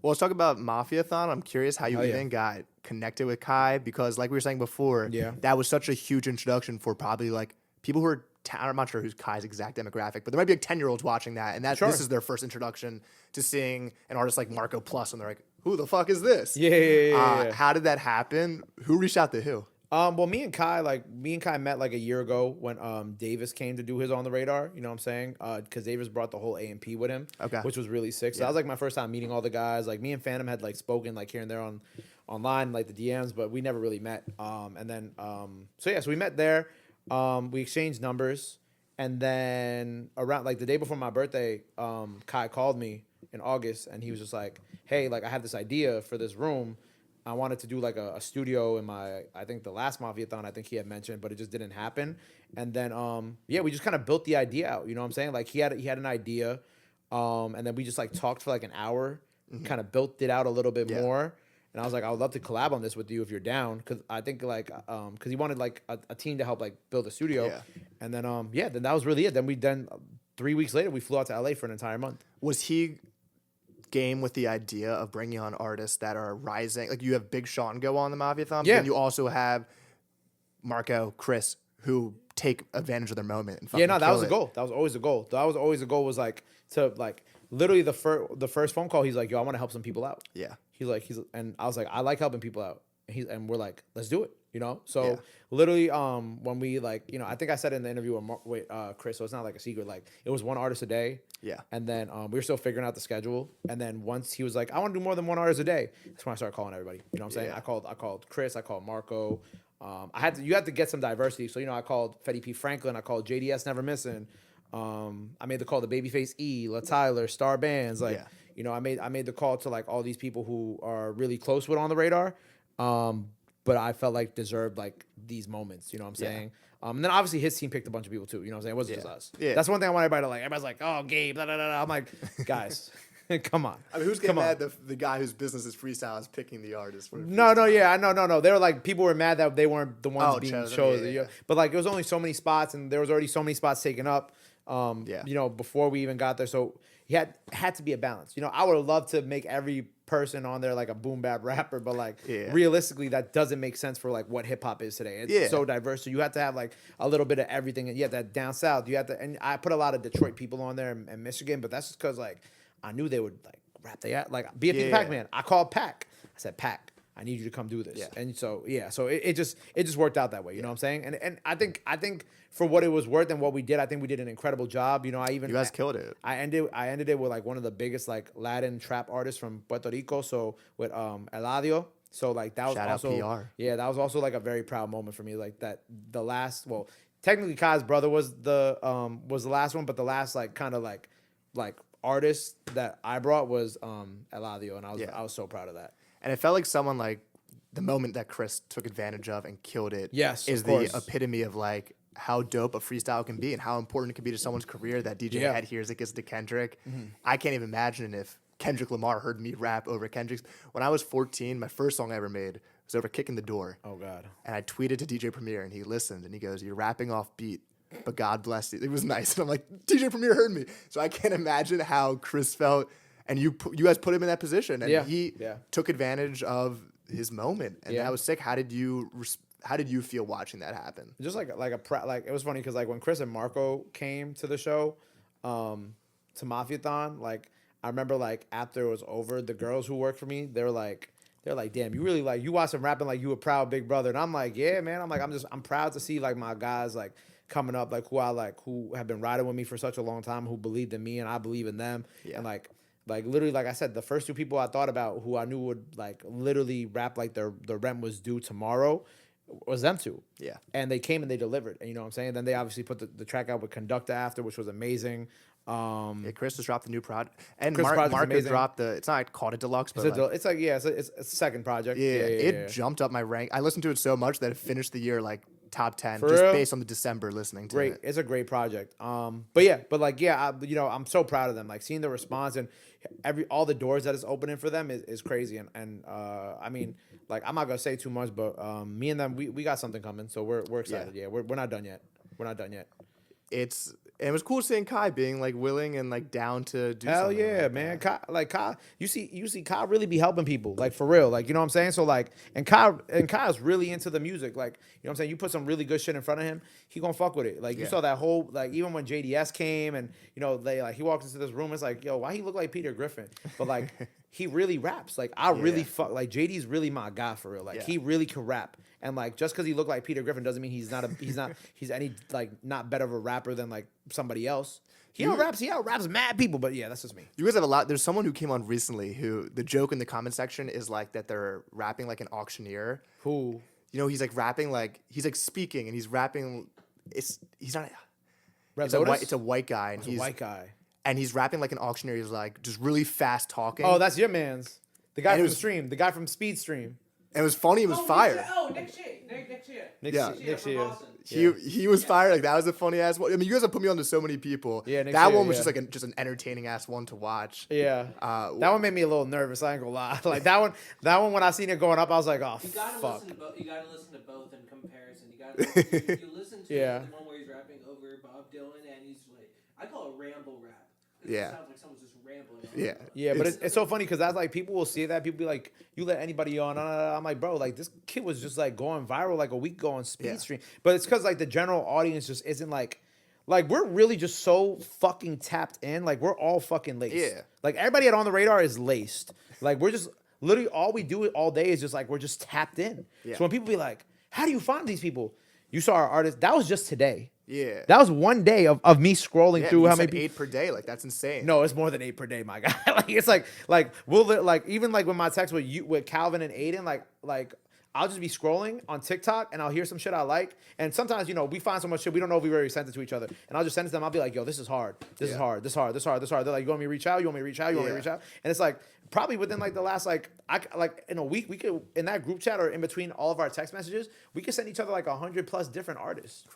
Well, let's talk about Mafiathon. I'm curious how you Oh, yeah. even got connected with Kai because, like we were saying before, Yeah. that was such a huge introduction for probably like people who are. I'm not sure who's Kai's exact demographic, but there might be like 10-year-olds watching that, and Sure. this is their first introduction to seeing an artist like Marco Plus, and they're like, "Who the fuck is this?" Yeah. How did that happen? Who reached out to who? Well, me and Kai met like a year ago when Davis came to do his On the Radar. You know what I'm saying? Because Davis brought the whole A&P with him, Okay. which was really sick. So that was like my first time meeting all the guys. Like me and Phantom had like spoken like here and there online, like the DMs, but we never really met. So we met there. We exchanged numbers, and then around like the day before my birthday, Kai called me in August, and he was just like, "Hey, like I have this idea for this room. I wanted to do like a studio in I think the last Mafiathon I think he had mentioned, but it just didn't happen. And then we just kind of built the idea out. You know what I'm saying? Like he had an idea, and then we just like talked for like an hour, kind of built it out a little bit Yeah. more. And I was like, I would love to collab on this with you if you're down, because I think like because he wanted like a team to help like build a studio. Yeah. And then then that was really it. Then 3 weeks later we flew out to LA for an entire month. Was he game with the idea of bringing on artists that are rising? Like you have Big Sean go on the Mafiathon, Yeah. and you also have Marco, Chris, who take advantage of their moment. And Yeah, no, that kill was the it. goal. That was always the goal. That was always the goal, was like to like literally the first phone call. He's like, "Yo, I want to help some people out." Yeah. And I was like, "I like helping people out." And we're like, "Let's do it." You know. So Yeah. literally, when we like, I think I said in the interview with Chris, so it's not like a secret. Like it was one artist a day. Yeah. And then we were still figuring out the schedule. And then once he was like, "I want to do more than one artist a day," that's when I started calling everybody. You know what I'm saying? Yeah. I called Chris. I called Marco. You had to get some diversity. So I called Fetty P Franklin. I called JDS Never Missing. I made the call to Babyface E, La Tyler, Star Bands. Like I made the call to like all these people who are really close with On the Radar. But I felt like deserved like these moments. You know what I'm saying? And then obviously his team picked a bunch of people too. You know what I'm saying? It wasn't just us. Yeah. That's one thing I want everybody to like. Everybody's like, "Oh, Gabe, da da da." I'm like, guys, come on. I mean, who's getting mad? The guy whose business is freestyle is picking the artist. No, They were like, people were mad that they weren't the ones being chosen. Yeah. But like, it was only so many spots, and there was already so many spots taken up. Before we even got there, so he had to be a balance. I would have loved to make every person on there like a boom bap rapper, but like realistically, that doesn't make sense for like what hip hop is today. It's so diverse, so you have to have like a little bit of everything. And you have that down south. You have to, and I put a lot of Detroit people on there and Michigan, but that's just because like I knew they would like rap. They like BFP Pac-Man. I called Pac. I said, "Pac, I need you to come do this." And so it just worked out that way. You know what I'm saying? And I think for what it was worth and what we did, I think we did an incredible job. You guys killed it. I ended it with like one of the biggest like Latin trap artists from Puerto Rico. So with Eladio. So like that was Shout out also PR. Yeah, that was also like a very proud moment for me. Like that the last, well, technically Kai's brother was the last one, but the last like kind of like artist that I brought was Eladio, and I was so proud of that. And it felt like someone like the moment that Chris took advantage of and killed it. Yes, is of course. the epitome of like how dope a freestyle can be and how important it can be to someone's career that DJ Head hears it gets to Kendrick. I can't even imagine if Kendrick Lamar heard me rap over Kendrick's. When I was 14, my first song I ever made was over Kicking the Door. Oh God. And I tweeted to DJ Premier and he listened and he goes, "You're rapping off beat, but God bless you." It was nice. And I'm like, DJ Premier heard me. So I can't imagine how Chris felt. And you guys put him in that position, and he took advantage of his moment, and that was sick. How did you feel watching that happen? Just like it was funny because like when Chris and Marco came to the show, to Mafiathon, like I remember like after it was over, the girls who worked for me, they're like, "Damn, you really like you watch them rapping like you a proud big brother," and I'm like, "Yeah, man." I'm proud to see like my guys like coming up, like who have been riding with me for such a long time, who believed in me and I believe in them, and like literally, like I said, the first two people I thought about who I knew would like literally rap like their rent was due tomorrow was them two. Yeah. And they came and they delivered. And you know what I'm saying? And then they obviously put the track out with Conductor after, which was amazing. Chris has dropped the new project. And Chris' project's Mark has amazing. dropped it's not called a deluxe, but It's a second project. It jumped up my rank. I listened to it so much that it finished the year like top 10 For just real? based on the December listening to it. It's a great project. I'm so proud of them. Like seeing the response and all the doors that it's opening for them is crazy. And I mean, like I'm not gonna say too much, but me and them we got something coming, so we're excited. Yeah, we're not done yet. We're not done yet. It's And it was cool seeing Kai being like willing and like down to do Hell something yeah, like man. that. Kai, you see Kai really be helping people, like for real. Like, you know what I'm saying? So like, and Kai's really into the music. Like, you know what I'm saying? You put some really good shit in front of him, he gonna fuck with it. Like you saw that whole, like even when JDS came and, you know, they like, he walks into this room, it's like, yo, why he look like Peter Griffin? But like, he really raps. Like I really fuck, like JD's really my guy for real. Like he really can rap. And like, just because he looked like Peter Griffin doesn't mean he's any like not better of a rapper than like somebody else. He out-raps mad people, but yeah, that's just me. You guys have a lot. There's someone who came on recently who the joke in the comment section is like that they're rapping like an auctioneer. Who? You know, he's like rapping like he's like speaking and he's rapping. He's not. It's a white guy and he's a white guy and he's rapping like an auctioneer. He's like just really fast talking. Oh, that's your man's. The guy from Stream. The guy from Speed Stream. It was funny. It was fire. Nick Shea. Nick Shea. He was fired. Like that was a funny ass one. I mean, you guys have put me on to so many people. Yeah, that one was just like just an entertaining ass one to watch. Yeah, that one made me a little nervous. I ain't gonna lie. Like that one when I seen it going up, I was like, oh fuck. You gotta listen to both in comparison. You listen to the one where he's rapping over Bob Dylan and he's like, I call it ramble rap. It sounds like someone's just rambling. Yeah, but it's so funny because that's like people will see that, people be like, you let anybody on. I'm like, bro, like this kid was just like going viral like a week ago on Speed Stream. But it's because like the general audience just isn't like we're really just so fucking tapped in. Like we're all fucking laced. Yeah. Like everybody at On the Radar is laced. Like we're just literally all we do all day is just like we're just tapped in. Yeah. So when people be like, how do you find these people? You saw our artists. That was just today. Yeah. That was one day of me scrolling through how many people. 8 per day. Like that's insane. No, it's more than 8 per day, my guy. Like it's like we'll like even like when my text with Calvin and Aiden, like I'll just be scrolling on TikTok and I'll hear some shit I like. And sometimes, you know, we find so much shit we don't know if we've already sent it to each other. And I'll just send it to them. I'll be like, yo, this is hard. This is hard. This hard. This hard. This hard. They're like, you want me to reach out? You want me to reach out? You want me to reach out? And it's like probably within like the last like in a week we could in that group chat or in between all of our text messages we could send each other like 100+ different artists. Crazy.